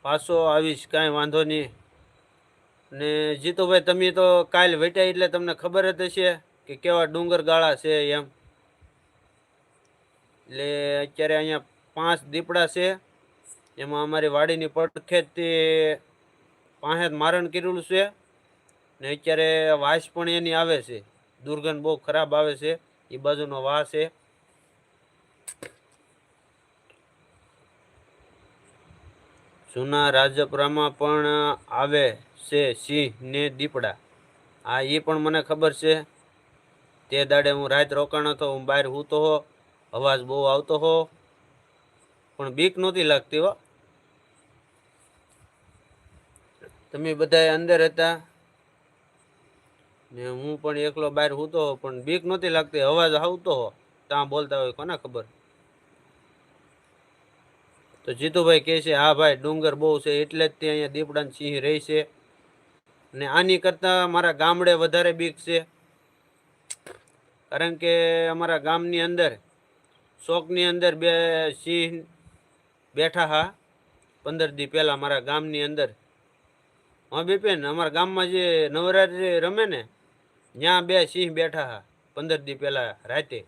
પાછો આવીશ, કાંઈ વાંધો નહીં. ને જીતુભાઈ, તમે તો કાલ વેટ્યા એટલે તમને ખબર જ હશે કે કેવા ડુંગર ગાળા છે એમ. એટલે અત્યારે અહીંયા 5 દીપડા છે. એમાં અમારી વાડીની પડખે જ તે 5 મારણ કરેલું છે. ને અત્યારે વાસ પણ એની આવે છે, દુર્ગંધ બહુ ખરાબ આવે છે. એ બાજુનો વાસ છે. જૂના રાજપરામાં પણ આવે છે સિંહ ને દીપડા. હા, એ પણ મને ખબર છે. તે દાડે હું રાત રોકાણો હતો, હું બહાર સૂતો હો, અવાજ બહુ આવતો હો, પણ બીક નહોતી લાગતી હો. તમે બધા અંદર હતા ને હું પણ એકલો બહાર સૂતો હો, પણ બીક નહોતી લાગતી. અવાજ આવતો હો, ત્યાં બોલતા હોય કોને ખબર. તો જીતુભાઈ કહે છે, હા ભાઈ, ડુંગર બહુ છે એટલે જ ત્યાં અહીંયા દીપડા ને સિંહ રહે છે. ને આની કરતા મારા ગામડે વધારે બીક છે. કારણ કે અમારા ગામની અંદર ચોકની અંદર 2 સિંહ બેઠા હા 15 દી પહેલા મારા ગામની અંદર. હા બિપિન, અમારા ગામમાં જે નવરાત્રી રમે ને, ત્યાં 2 સિંહ બેઠા હા 15 દી પહેલા રાતે.